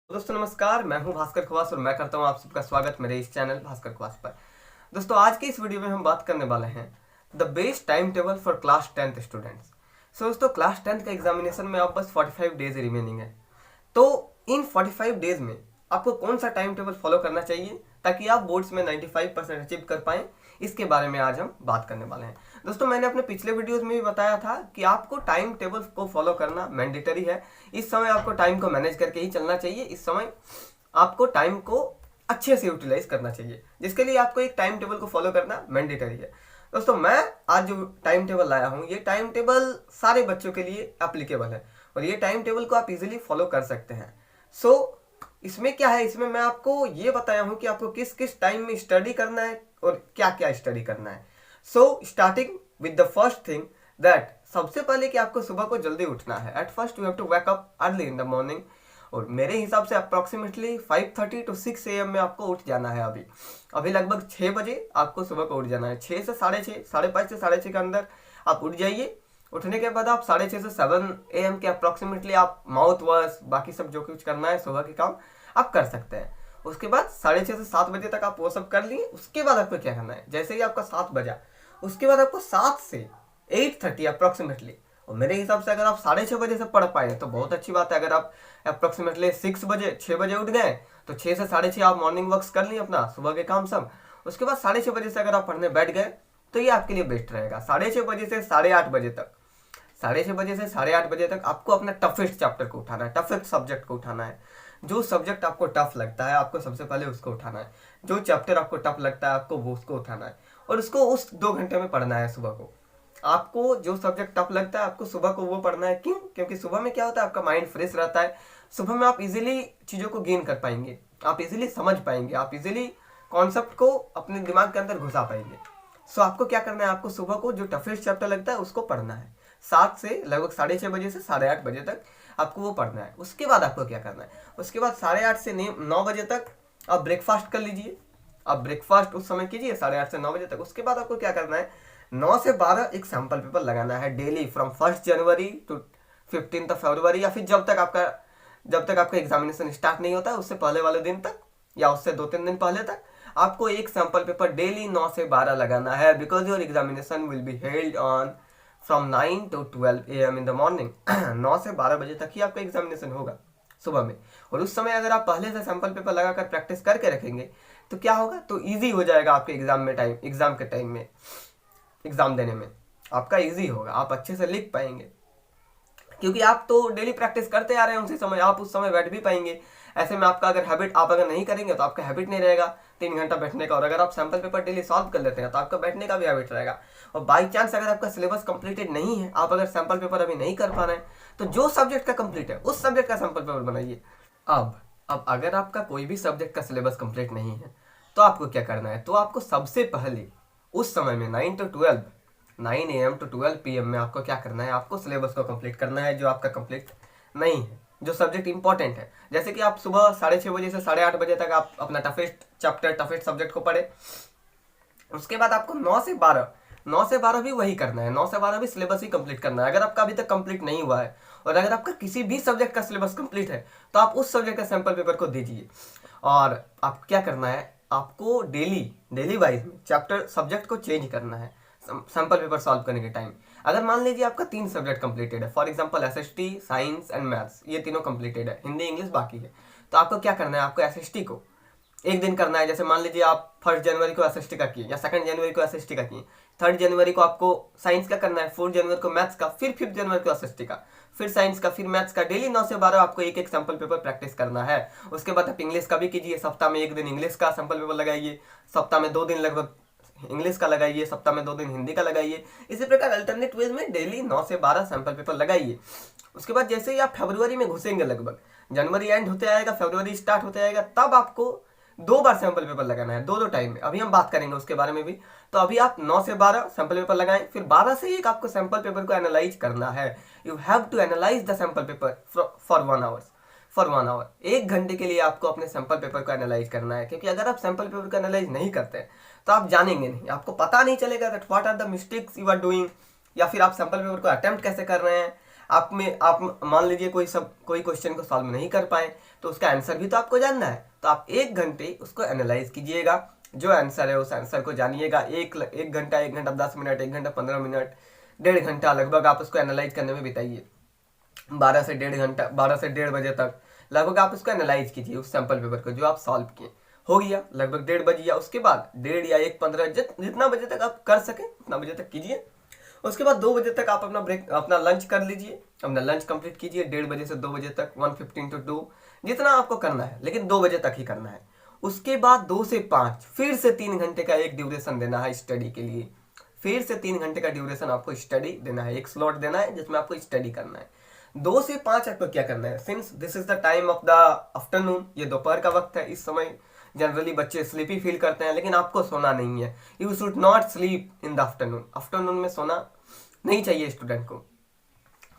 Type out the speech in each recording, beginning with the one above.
दोस्तों नमस्कार, मैं हूं भास्कर खवास और मैं करता हूं आप सबका स्वागत मेरे इस चैनल भास्कर खवास पर। दोस्तों आज की इस वीडियो में हम बात करने वाले हैं the best time table for class 10th students. दोस्तों क्लास 10th का एग्जामिनेशन में आप बस 45 डेज रिमेनिंग है, तो इन 45 डेज में आपको कौन सा टाइम टेबल फॉलो करना चाहिए ताकि आप बोर्ड्स में 95% अचीव कर पाएं, इसके बारे में आज हम बात करने वाले हैं। दोस्तों मैंने अपने पिछले वीडियोस में भी बताया था कि आपको टाइम टेबल को फॉलो करना मैंडेटरी है। इस समय आपको टाइम को मैनेज करके ही चलना चाहिए। इस समय आपको टाइम को अच्छे से यूटिलाइज करना चाहिए, जिसके लिए आपको एक टाइम टेबल को फॉलो करना मैंडेटरी है। दोस्तों मैं आज जो टाइम टेबल लाया हूँ, ये टाइम टेबल सारे बच्चों के लिए एप्लीकेबल है और ये टाइम टेबल को आप इजीली फॉलो कर सकते हैं। इसमें क्या है, इसमें मैं आपको ये बताया हूँ कि आपको किस किस टाइम में स्टडी करना है और क्या क्या स्टडी करना है। Starting with the first thing that, सबसे पहले कि आपको सुबह को जल्दी उठना है। At first you have to wake up early in the morning, और मेरे हिसाब से अप्रॉक्सीमेटली 5:30 to 6 AM में आपको उठ जाना है। अभी लगभग 6 बजे आपको सुबह को उठ जाना है। 6 से 6:30, 5:30 से 6:30 के अंदर आप उठ जाइए। उठने के बाद आप 6:30 से 7 AM के अप्रॉक्सीमेटली आप माउथ वॉश बाकी सब जो कुछ करना है सुबह के काम आप कर सकते हैं। उसके बाद 6:30 से 7 बजे तक आप वो सब कर लिए। उसके बाद आपको क्या करना है, जैसे ही आपका 7 बजा उसके बाद आपको 7 से 8:30 अप्रॉक्सीमेटली, और मेरे हिसाब से अगर आप 6:30 बजे से पढ़ पाए तो बहुत अच्छी बात है। अगर आप अप्रॉक्सीमेटली 6 बजे उठ गए तो 6 से 6:30 आप मॉर्निंग वर्क कर लिए अपना सुबह के काम सब। उसके बाद 6:30 बजे से अगर आप पढ़ने बैठ गए तो ये आपके लिए बेस्ट रहेगा। 6:30 बजे से 8:30 बजे तक, 6:30 बजे से 8:30 बजे तक आपको अपना टफेस्ट चैप्टर को उठाना है, टफेस्ट सब्जेक्ट को उठाना है। जो सब्जेक्ट आपको टफ लगता है आपको सबसे पहले उसको उठाना है। जो चैप्टर आपको टफ लगता है आपको वो उसको उठाना है और उसको उस 2 घंटे में पढ़ना है। सुबह को आपको जो सब्जेक्ट टफ लगता है आपको सुबह को वो पढ़ना है। क्यों? क्योंकि सुबह में क्या होता है, आपका माइंड फ्रेश रहता है। सुबह में आप इजीली चीज़ों को गेन कर पाएंगे, आप इजीली समझ पाएंगे, आप इजीली कॉन्सेप्ट को अपने दिमाग के अंदर घुसा पाएंगे। आपको क्या करना है, आपको सुबह को जो टफेस्ट चैप्टर लगता है उसको पढ़ना है। 7 से लगभग 6:30 बजे से 8:30 बजे तक आपको वो पढ़ना है। उसके बाद आपको क्या करना है, उसके बाद 8:30 से 9 बजे तक आप ब्रेकफास्ट कर लीजिए। आप ब्रेकफास्ट उस समय कीजिए 8:30 से 9 बजे तक। उसके बाद आपको क्या करना है, 9 से 12 एक सैम्पल पेपर लगाना है डेली, फ्रॉम 1 जनवरी टू 15 फरवरी, या फिर जब तक आपका एग्जामिनेशन स्टार्ट नहीं होता है उससे पहले वाले दिन तक, या उससे 2-3 दिन पहले तक आपको एक सैम्पल पेपर डेली 9 से 12 लगाना है। Because your examination will be held on from 9 to 12 AM in the morning. 9 से 12 बजे तक ही आपका एग्जामिनेशन होगा सुबह में, और उस समय अगर आप पहले से सैंपल पेपर लगाकर प्रैक्टिस करके रखेंगे तो क्या होगा, तो इजी हो जाएगा आपके एग्जाम के टाइम में, एग्जाम देने में आपका इजी होगा, आप अच्छे से लिख पाएंगे। क्योंकि आप तो डेली प्रैक्टिस करते आ रहे हैं, उसी समय आप उस समय बैठ भी पाएंगे। ऐसे में आपका अगर हैबिट आप अगर नहीं करेंगे तो आपका हैबिट नहीं रहेगा 3 घंटा बैठने का, और अगर आप सैंपल पेपर डेली सॉल्व कर लेते हैं तो आपका बैठने का भी हैबिट रहेगा। और बाई चांस अगर आपका सिलेबस कंप्लीटेड नहीं है, आप अगर सैंपल पेपर अभी नहीं कर पा रहे हैं, तो जो सब्जेक्ट का कंप्लीट है उस सब्जेक्ट का सैंपल पेपर बनाइए। अब अगर आपका कोई भी सब्जेक्ट का सिलेबस कंप्लीट नहीं है तो आपको क्या करना है, तो आपको सबसे पहले उस समय में 9 AM to 12 PM में आपको क्या करना है, आपको सिलेबस को कंप्लीट करना है जो आपका कंप्लीट नहीं है, जो सब्जेक्ट इंपॉर्टेंट है। जैसे कि आप सुबह 6:30 बजे से 8:30 बजे तक आप अपना टफेस्ट चैप्टर टफेस्ट सब्जेक्ट को पढ़े। उसके बाद आपको 9 से 12 भी वही करना है, 9 से 12 भी सिलेबस ही कंप्लीट करना है। अगर आपका अभी तक कंप्लीट नहीं हुआ है और अगर आपका किसी भी सब्जेक्ट का सिलेबस कंप्लीट है तो आप उस सब्जेक्ट का सैंपल पेपर को दीजिए। और आप क्या करना है, आपको डेली वाइज में चैप्टर सब्जेक्ट को चेंज करना है सैंपल पेपर सॉल्व करने के टाइम। अगर मान लीजिए आपका 3 सब्जेक्ट कंप्लीटेड है, for example SST, science and maths, ये तीनों कंप्लीटेड है, हिंदी इंग्लिश बाकी है, तो आपको क्या करना है, आपको एसएसटी को एक दिन करना है। जैसे मान लीजिए आप 1 जनवरी को एसएसटी का किए या 2 जनवरी को एसएसटी का किए, 3 जनवरी को आपको साइंस का करना है, 4 जनवरी को मैथ्स का, फिर 5 जनवरी को एसएसटी का, फिर साइंस का, फिर मैथ्स का। डेली 9 से 12 आपको एक सैंपल पेपर प्रैक्टिस करना है। उसके बाद आप इंग्लिश का भी कीजिए, सप्ताह में 1 दिन इंग्लिश का सैंपल पेपर लगाइए, सप्ताह में 2 दिन लगभग इंग्लिश का लगाइए, सप्ताह में 2 दिन हिंदी का लगाइए। इसी प्रकार अल्टरनेट वेज में डेली 9 से 12 सैंपल पेपर लगाइए। उसके बाद जैसे ही आप फरवरी में घुसेंगे, लगभग जनवरी एंड होते आएगा, फरवरी स्टार्ट होते आएगा, तब आपको 2 बार सैंपल पेपर लगाना है, 2 टाइम में। अभी हम बात करेंगे उसके बारे में भी। तो अभी आप 9 से 12 सैंपल पेपर लगाएं, फिर 12 से 1 आपको सैंपल पेपर को एनालाइज करना है। You have to analyse the sample paper for 1 hour. 1 घंटे के लिए आपको अपने सैंपल पेपर को एनालाइज करना है। क्योंकि अगर आप सैंपल पेपर को एनालाइज नहीं करते हैं तो आप जानेंगे नहीं, आपको पता नहीं चलेगा that what are the mistakes you are doing, या फिर आप सैंपल पेपर को अटेम्प्ट कैसे कर रहे हैं। आप मान लीजिए कोई क्वेश्चन को सॉल्व नहीं कर पाए तो उसका आंसर भी तो आपको जानना है, तो आप 1 घंटे उसको एनालाइज कीजिएगा, जो आंसर है उस आंसर को जानिएगा। एक घंटा, 1 घंटा 10 मिनट, 1 घंटा 15 मिनट, 1.5 घंटा लगभग आप उसको एनालाइज करने में बिताइए। 12 से 1.5 घंटा, 12 से 1.5 बजे तक लगभग आप उसको एनालाइज कीजिए उस सैंपल पेपर को जो आप सॉल्व किए। हो गया लगभग 1:30 बजे, या उसके बाद 1:30 या 1:15 जितना बजे तक आप कर सकें उतना बजे तक कीजिए। उसके बाद 2 बजे तक आप अपना लंच कर लीजिए, अपना लंच कंप्लीट कीजिए। 1:30 बजे से 2 बजे तक 1:15 to 2 जितना आपको करना है, लेकिन 2 बजे तक ही करना है। उसके बाद 2 से 5 फिर से 3 घंटे का एक ड्यूरेशन देना है स्टडी के लिए। फिर से 3 घंटे का ड्यूरेशन आपको स्टडी देना है, एक स्लॉट देना है जिसमें आपको स्टडी करना है। 2 से 5 आपको क्या करना है, since this is the time of the afternoon, ये दोपहर का वक्त है, इस समय जनरली बच्चे स्लीपी फील करते हैं, लेकिन आपको सोना नहीं है। You should not sleep in the afternoon. Afternoon में सोना नहीं चाहिए स्टूडेंट को,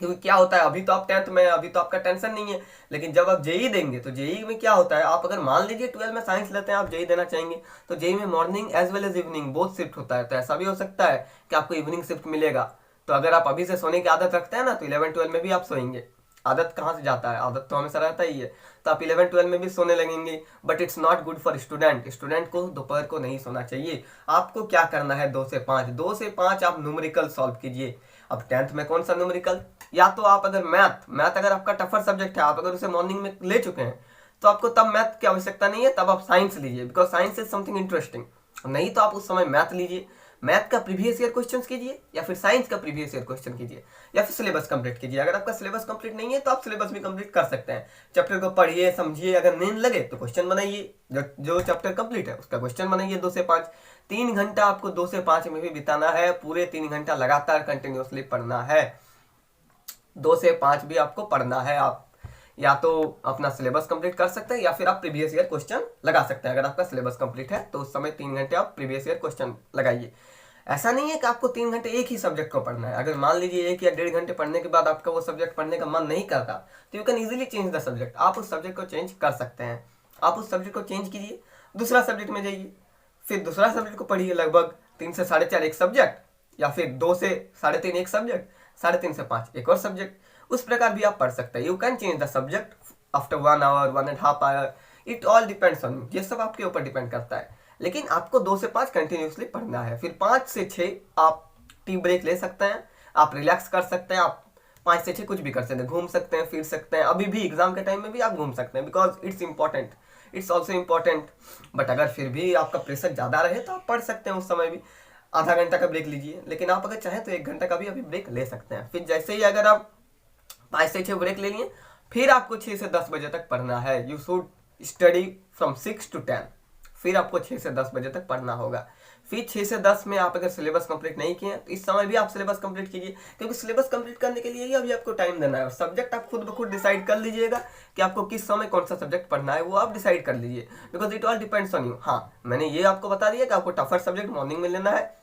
क्योंकि क्या होता है, अभी तो आप 10th में, अभी तो आपका टेंशन नहीं है, लेकिन जब आप जेई देंगे तो जेई में क्या होता है, आप अगर मान लीजिए 12 में साइंस लेते हैं, आप जेई देना चाहेंगे, तो जेई में morning as well as evening both shift होता है। तो ऐसा भी हो सकता है कि आपको इवनिंग शिफ्ट मिलेगा। तो अगर आप अभी से सोने की आदत रखते हैं ना, तो 11-12 में भी आप सोएंगे। आदत कहाँ से जाता है, आदत तो हमेशा रहता ही है। तो आप 11-12 में भी सोने लगेंगे, but it's not good for student. Student को दोपहर को नहीं सोना चाहिए। आपको क्या करना है, 2 से 5, 2 से 5 आप न्यूमेरिकल सॉल्व कीजिए। अब 10th में कौन सा न्यूमेरिकल, या तो आप अगर मैथ अगर आपका टफर सब्जेक्ट है, आप अगर उसे मॉर्निंग में ले चुके हैं, तो आपको तब मैथ की आवश्यकता नहीं है, तब आप साइंस लीजिए, because science is something interesting. नहीं तो आप उस समय मैथ लीजिए, मैथ का प्रीवियस ईयर क्वेश्चन कीजिए, या फिर साइंस का प्रीवियस ईयर क्वेश्चन कीजिए, या फिर सिलेबस कंप्लीट कीजिए। अगर आपका सिलेबस कंप्लीट नहीं है तो आप सिलेबस भी कंप्लीट कर सकते हैं। चैप्टर को पढ़िए, समझिए, अगर नींद लगे तो क्वेश्चन बनाइए, जो चैप्टर कंप्लीट है उसका क्वेश्चन बनाइए। 2 से 5 3 घंटा आपको 2 से 5 में भी बिताना है, पूरे 3 घंटा लगातार कंटिन्यूसली पढ़ना है। 2 से 5 भी आपको पढ़ना है। आप या तो अपना सिलेबस कंप्लीट कर सकते हैं, या फिर आप प्रीवियस ईयर क्वेश्चन लगा सकते हैं। अगर आपका सिलेबस कंप्लीट है तो उस समय 3 घंटे आप प्रीवियस ईयर क्वेश्चन लगाइए। ऐसा नहीं है कि आपको 3 घंटे एक ही सब्जेक्ट को पढ़ना है। अगर मान लीजिए 1 या 1.5 घंटे पढ़ने के बाद आपका वो सब्जेक्ट पढ़ने का मन नहीं करता, तो you can easily change the subject. आप उस सब्जेक्ट को चेंज कर सकते हैं। आप उस सब्जेक्ट को चेंज कीजिए, दूसरा सब्जेक्ट में जाइए, फिर दूसरा सब्जेक्ट को पढ़िए। लगभग 3 से 4.5 एक सब्जेक्ट, या फिर 2 से 3.5 एक सब्जेक्ट, 3.5 से 5 एक और सब्जेक्ट। उस प्रकार भी आप पढ़ सकते हैं। You can change the subject after 1 hour, 1.5 hour, it all depends on you. ये सब आपके ऊपर डिपेंड करता है, लेकिन आपको 2 से 5 कंटिन्यूसली पढ़ना है। फिर 5 से 6 आप टी ब्रेक ले सकते हैं, आप रिलैक्स कर सकते हैं। आप 5 से 6 कुछ भी कर सकते हैं, घूम सकते हैं, फिर सकते हैं। अभी भी एग्जाम के टाइम में भी आप घूम सकते हैं, because it's important, it's also important. But अगर फिर भी आपका प्रेशर ज़्यादा रहे तो आप पढ़ सकते हैं उस समय भी। आधा घंटा का ब्रेक लीजिए, लेकिन आप अगर चाहें तो 1 घंटा का भी अभी ब्रेक ले सकते हैं। फिर जैसे ही अगर आप 5 से 6 ब्रेक ले लिए, फिर आपको 6 से 10 बजे तक पढ़ना है। You should study from 6 to 10। फिर आपको 6 से 10 बजे तक पढ़ना होगा। फिर 6 से 10 में आप अगर सिलेबस कंप्लीट नहीं किए तो इस समय भी आप सिलेबस कंप्लीट कीजिए, क्योंकि सिलेबस कंप्लीट करने के लिए ही अभी आपको टाइम देना है। और सब्जेक्ट आप खुद ब खुद डिसाइड कर लीजिएगा कि आपको किस समय कौन सा सब्जेक्ट पढ़ना है, वो आप डिसाइड कर लीजिए, because it all depends on you. हाँ, मैंने ये आपको बता दिया कि आपको टफर सब्जेक्ट मॉर्निंग में लेना है।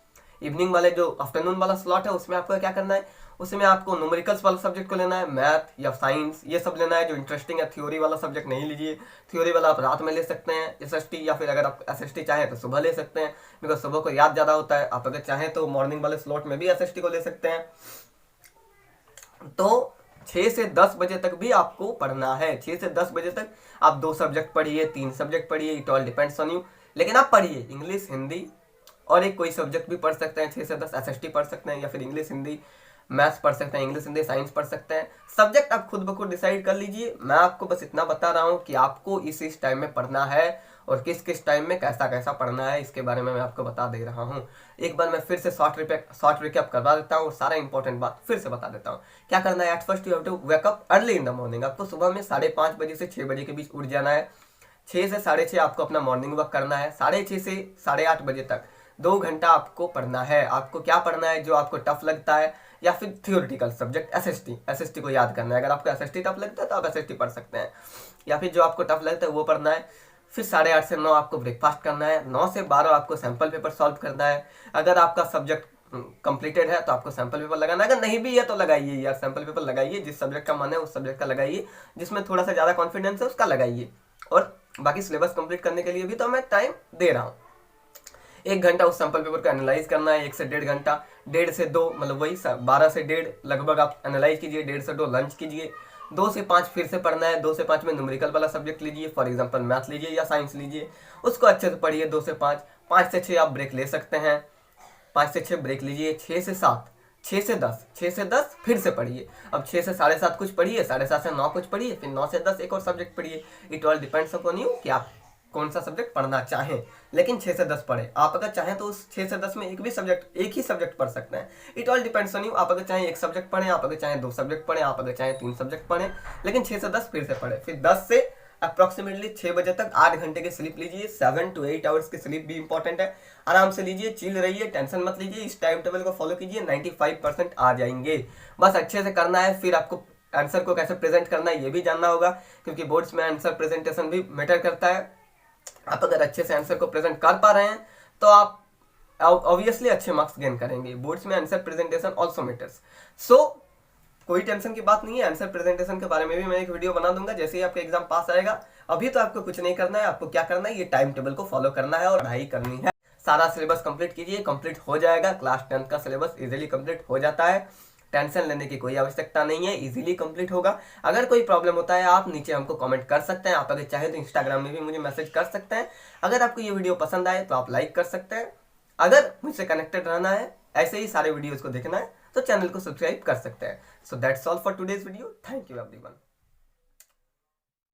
इवनिंग वाले जो आफ्टरनून वाला स्लॉट है उसमें आपको क्या करना है, उसमें आपको न्यूमेरिकल्स वाला सब्जेक्ट को लेना है, मैथ या साइंस ये सब लेना है जो इंटरेस्टिंग है। थ्योरी वाला सब्जेक्ट नहीं लीजिए। थ्योरी वाला आप रात में ले सकते हैं एसएसटी, या फिर अगर आप एसएसटी चाहें तो सुबह ले सकते हैं, बिकॉज सुबह को याद ज़्यादा होता है। आप अगर चाहें तो मॉर्निंग वाले स्लॉट में भी एसएसटी को ले सकते हैं। तो 6 से 10 बजे तक भी आपको पढ़ना है। 6 से 10 बजे तक आप 2 सब्जेक्ट पढ़िए, 3 सब्जेक्ट पढ़िए, it all depends on you. लेकिन आप पढ़िए, इंग्लिश, हिंदी और एक कोई सब्जेक्ट भी पढ़ सकते हैं। 6 से 10 एसएसटी पढ़ सकते हैं, या फिर इंग्लिश, हिंदी, मैथ्स पढ़ सकते हैं, इंग्लिश, हिंदी, साइंस पढ़ सकते हैं। सब्जेक्ट आप खुद ब खुद डिसाइड कर लीजिए। मैं आपको बस इतना बता रहा हूँ कि आपको इस टाइम में पढ़ना है, और किस किस टाइम में कैसा कैसा पढ़ना है, इसके बारे में मैं आपको बता दे रहा हूँ। एक बार मैं फिर से शॉर्ट रिकैप करवा देता हूँ, और सारा इंपॉर्टेंट बात फिर से बता देता हूँ। क्या करना है, at first you have to wake up early in the morning. आपको सुबह में 5:30 बजे से 6 बजे के बीच उठ जाना है। 6 से 6:30 आपको अपना मॉर्निंग वॉक करना है। 6:30 से 8:30 बजे तक 2 घंटा आपको पढ़ना है। आपको क्या पढ़ना है, जो आपको टफ लगता है, या फिर थियोरिटिकल सब्जेक्ट एसएसटी को याद करना है। अगर आपको एसएसटी टफ लगता है तो आप एसएसटी पढ़ सकते हैं, या फिर जो आपको टफ लगता है वो पढ़ना है। फिर 8:30 से 9 आपको ब्रेकफास्ट करना है। 9 से 12 आपको सैम्पल पेपर सॉल्व करना है। अगर आपका सब्जेक्ट कंप्लीटेड है तो आपको सैम्पल पेपर लगाना है। अगर नहीं भी है तो लगाइए यार, सैम्पल पेपर लगाइए। जिस सब्जेक्ट का मन है उस सब्जेक्ट का लगाइए, जिसमें थोड़ा सा ज़्यादा कॉन्फिडेंस है उसका लगाइए। और बाकी सिलेबस कंप्लीट करने के लिए भी तो मैं टाइम दे रहा हूँ। 1 घंटा उस सैंपल पेपर को एनालाइज करना है, 1 से 1.5 घंटा, 1.5 से 2 मतलब वही 12 से 1.5 लगभग आप एनालाइज कीजिए, 1.5 से 2 लंच कीजिए, 2 से 5 फिर से पढ़ना है, 2 से 5 में न्यूमेरिकल वाला सब्जेक्ट लीजिए, फॉर एग्जांपल मैथ लीजिए या साइंस लीजिए, उसको अच्छे से पढ़िए 2 से 5, 5 से 6 आप ब्रेक ले सकते हैं, 5 से 6 ब्रेक लीजिए, 6 से 7, 6 से 10, 6 से 10 फिर से पढ़िए, अब 6 से 7:30 कुछ पढ़िए, 7:30 से 9 कुछ पढ़िए, फिर 9 से 10 एक और सब्जेक्ट पढ़िए। It all depends upon you कि आप कौन सा सब्जेक्ट पढ़ना चाहें, लेकिन 6 से 10 पढ़े। आप अगर चाहें तो उस 6 से 10 में एक ही सब्जेक्ट पढ़ सकते हैं। It all depends on you. आप अगर चाहें 1 सब्जेक्ट पढ़ें, आप अगर चाहें 2 सब्जेक्ट पढ़ें, आप अगर चाहें 3 सब्जेक्ट पढ़ें, लेकिन 6 से 10 फिर से पढ़े। फिर 10 से अप्रॉक्सीमेटली 6 बजे तक 8 घंटे की स्लीप लीजिए। 7 to 8 आवर्स की स्लीप भी इंपॉर्टेंट है। आराम से लीजिए, चिल रहिए, टेंशन मत लीजिए, इस टाइम टेबल को फॉलो कीजिए, 95% आ जाएंगे। बस अच्छे से करना है। फिर आपको आंसर को कैसे प्रेजेंट करना है ये भी जानना होगा, क्योंकि बोर्ड्स में आंसर प्रेजेंटेशन भी मैटर करता है। आप अगर अच्छे से आंसर को प्रेजेंट कर पा रहे हैं तो आप ऑब्वियसली अच्छे मार्क्स गेन करेंगे। बोर्ड्स में आंसर प्रेजेंटेशन ऑल्सो मैटर्स। सो कोई टेंशन की बात नहीं है। आंसर प्रेजेंटेशन के बारे में भी मैं एक वीडियो बना दूंगा जैसे ही आपका एग्जाम पास आएगा। अभी तो आपको कुछ नहीं करना है। आपको क्या करना है, ये टाइम टेबल को फॉलो करना है और पढ़ाई करनी है। सारा सिलेबस कंप्लीट कीजिए, कंप्लीट हो जाएगा। क्लास 10 का सिलेबस इजीली कंप्लीट हो जाता है, टेंशन लेने की कोई आवश्यकता नहीं है, इजीली कंप्लीट होगा। अगर कोई प्रॉब्लम होता है आप नीचे हमको कमेंट कर सकते हैं। आप अगर चाहे तो इंस्टाग्राम में भी मुझे मैसेज कर सकते हैं। अगर आपको ये वीडियो पसंद आए तो आप लाइक कर सकते हैं। अगर मुझसे कनेक्टेड रहना है, ऐसे ही सारे वीडियोस को देखना है, तो चैनल को सब्सक्राइब कर सकते हैं। So that's all for today's video. Thank you everyone.